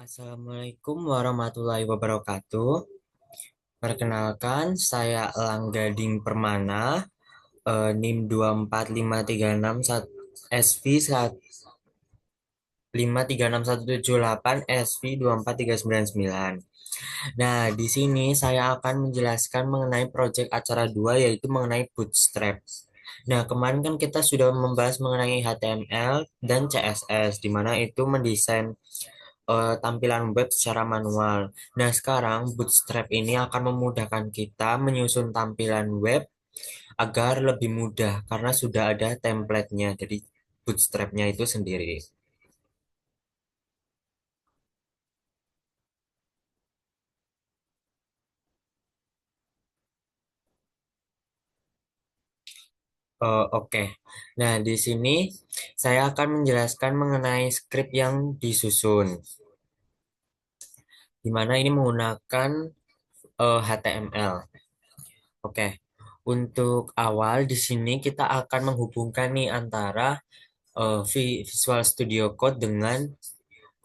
Assalamualaikum warahmatullahi wabarakatuh. Perkenalkan, saya Elang Gading Permana, NIM 24536 SV 5367178 SV 24399. Nah, di sini saya akan menjelaskan mengenai proyek acara 2 yaitu mengenai Bootstrap. Nah, kemarin kan kita sudah membahas mengenai HTML dan CSS, di mana itu mendesain tampilan web secara manual. Nah, sekarang Bootstrap ini akan memudahkan kita menyusun tampilan web agar lebih mudah karena sudah ada template-nya dari Bootstrap-nya itu sendiri. Oke. Nah, di sini saya akan menjelaskan mengenai script yang disusun, di mana ini menggunakan HTML. Oke. Untuk awal di sini kita akan menghubungkan nih antara Visual Studio Code dengan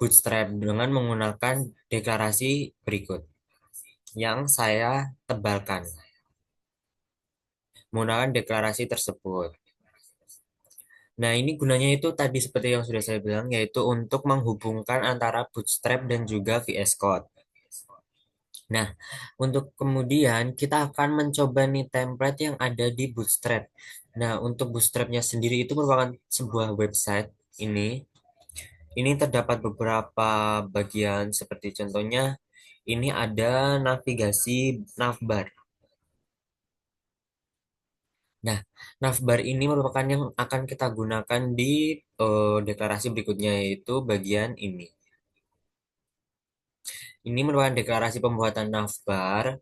Bootstrap dengan menggunakan deklarasi berikut yang saya tebalkan. Menggunakan deklarasi tersebut. Nah, ini gunanya itu tadi seperti yang sudah saya bilang, yaitu untuk menghubungkan antara Bootstrap dan juga VS Code. Nah, untuk kemudian kita akan mencoba nih template yang ada di Bootstrap. Nah, untuk Bootstrapnya sendiri itu merupakan sebuah website ini. Ini terdapat beberapa bagian seperti contohnya ini ada navigasi navbar. Nah, navbar ini merupakan yang akan kita gunakan di deklarasi berikutnya yaitu bagian ini. Ini merupakan deklarasi pembuatan navbar,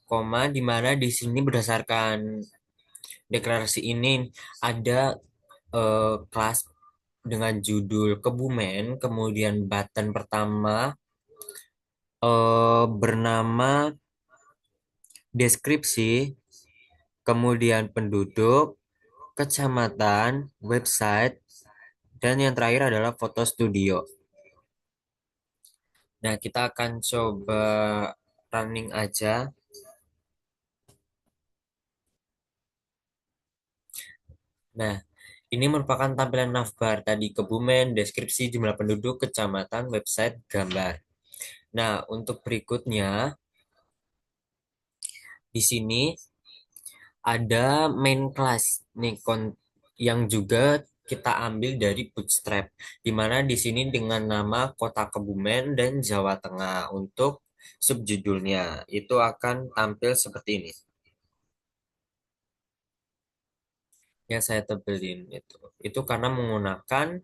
koma di mana di sini berdasarkan deklarasi ini ada kelas dengan judul Kebumen, kemudian button pertama bernama deskripsi, kemudian penduduk, kecamatan, website, dan yang terakhir adalah foto studio. Nah, kita akan coba running aja. Nah, ini merupakan tampilan navbar tadi Kebumen, deskripsi, jumlah penduduk, kecamatan, website, gambar. Nah, untuk berikutnya di sini ada main class nih yang juga kita ambil dari Bootstrap, di mana di sini dengan nama Kota Kebumen dan Jawa Tengah untuk subjudulnya itu akan tampil seperti ini. Yang saya tebelin itu karena menggunakan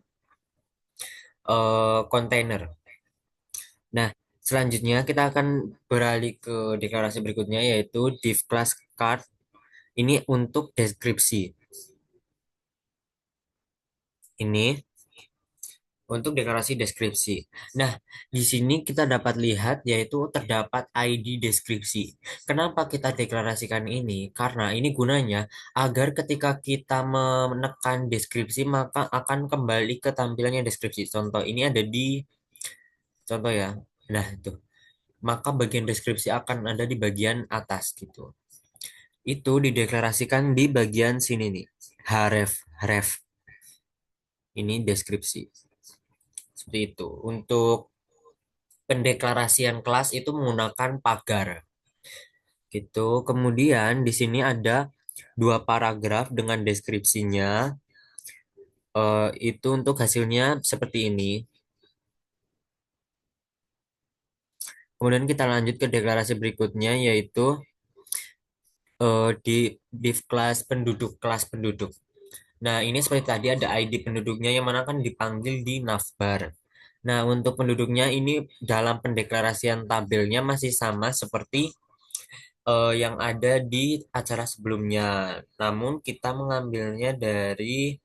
kontainer. Nah, selanjutnya kita akan beralih ke deklarasi berikutnya yaitu div class card. Ini untuk deskripsi. Ini untuk deklarasi deskripsi. Nah, di sini kita dapat lihat yaitu terdapat ID deskripsi. Kenapa kita deklarasikan ini? Karena ini gunanya agar ketika kita menekan deskripsi maka akan kembali ke tampilannya deskripsi. Contoh ini ada di contoh ya. Nah, itu. Maka bagian deskripsi akan ada di bagian atas gitu. Itu dideklarasikan di bagian sini nih. Href. Ini deskripsi. Seperti itu. Untuk pendeklarasian kelas itu menggunakan pagar. Gitu. Kemudian di sini ada dua paragraf dengan deskripsinya. Itu untuk hasilnya seperti ini. Kemudian kita lanjut ke deklarasi berikutnya yaitu di div kelas penduduk. Nah, ini seperti tadi ada ID penduduknya yang mana kan dipanggil di navbar. Nah, untuk penduduknya ini dalam pendeklarasian tabelnya masih sama seperti yang ada di acara sebelumnya. Namun kita mengambilnya dari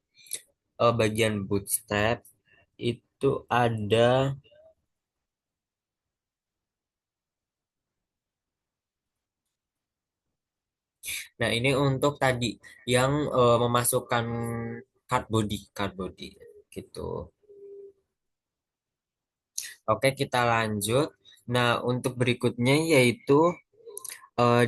bagian bootstrap itu ada. Nah, ini untuk tadi yang memasukkan card body gitu. Oke, kita lanjut. Nah, untuk berikutnya yaitu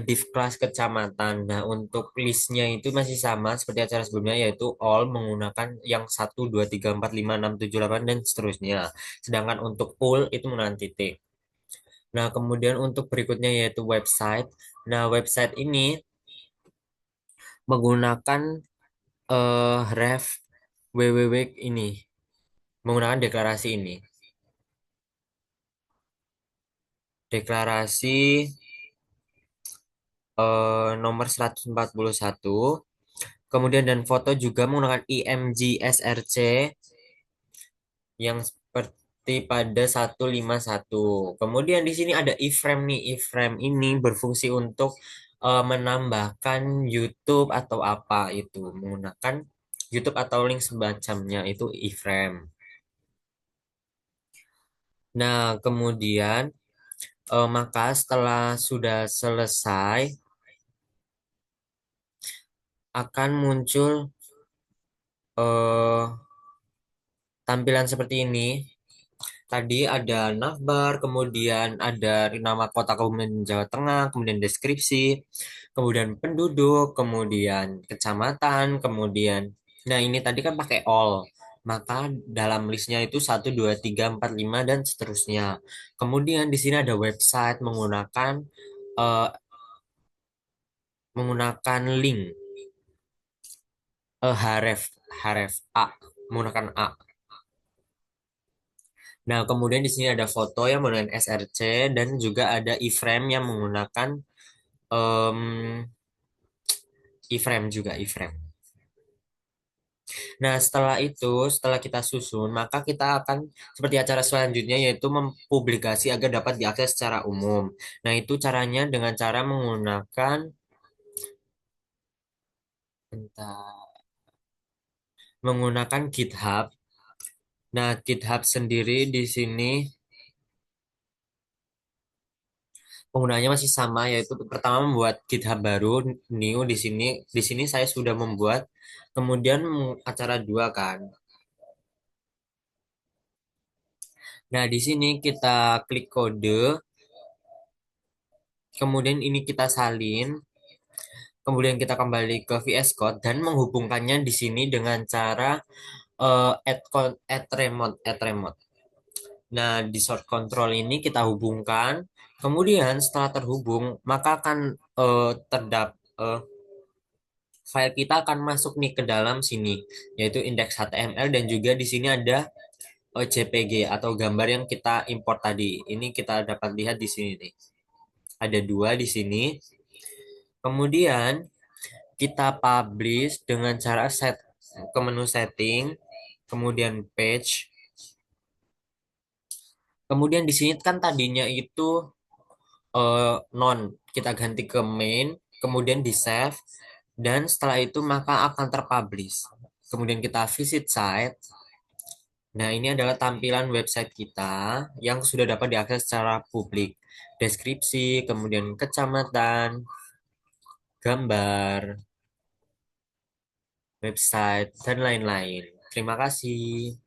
div kelas kecamatan. Nah, untuk listnya itu masih sama seperti acara sebelumnya, yaitu all menggunakan yang 1, 2, 3, 4, 5, 6, 7, 8 dan seterusnya. Sedangkan untuk all itu menggunakan titik. Nah, kemudian untuk berikutnya yaitu website. Nah, website ini menggunakan ref www ini, menggunakan deklarasi ini. Deklarasi nomor 141. Kemudian dan foto juga menggunakan IMG SRC yang seperti pada 151. Kemudian di sini ada iframe nih. Iframe ini berfungsi untuk menambahkan YouTube atau apa itu menggunakan YouTube atau link semacamnya itu iframe. Nah, kemudian maka setelah sudah selesai akan muncul eh, tampilan seperti ini. Tadi ada navbar, kemudian ada nama kota Kabupaten Jawa Tengah, kemudian deskripsi, kemudian penduduk, kemudian kecamatan, kemudian nah ini tadi kan pakai all. Maka dalam listnya itu 1, 2, 3, 4, 5 dan seterusnya. Kemudian di sini ada website eh, menggunakan link href href A menggunakan A. Nah, kemudian di sini ada foto yang menggunakan SRC dan juga ada iframe yang menggunakan em, iframe juga iframe. Nah, setelah itu, setelah kita susun, maka kita akan seperti acara selanjutnya yaitu mempublikasi agar dapat diakses secara umum. Nah, itu caranya dengan cara menggunakan bentar, menggunakan GitHub. Nah, GitHub sendiri di sini penggunanya masih sama yaitu pertama membuat GitHub baru new di sini. Di sini saya sudah membuat kemudian acara dua kan. Nah, di sini kita klik kode, kemudian ini kita salin, kemudian kita kembali ke VS Code dan menghubungkannya di sini dengan cara add remote. Nah, di short control ini kita hubungkan, kemudian setelah terhubung maka akan eh, file kita akan masuk nih ke dalam sini, yaitu indeks HTML dan juga di sini ada JPG atau gambar yang kita import tadi. Ini kita dapat lihat di sini nih. Ada dua di sini. Kemudian kita publish dengan cara set ke menu setting, kemudian page. Kemudian di sini kan tadinya itu non, kita ganti ke main, kemudian di save, dan setelah itu maka akan terpublish. Kemudian kita visit site. Nah, ini adalah tampilan website kita yang sudah dapat diakses secara publik. Deskripsi, kemudian kecamatan, gambar, website, dan lain-lain. Terima kasih.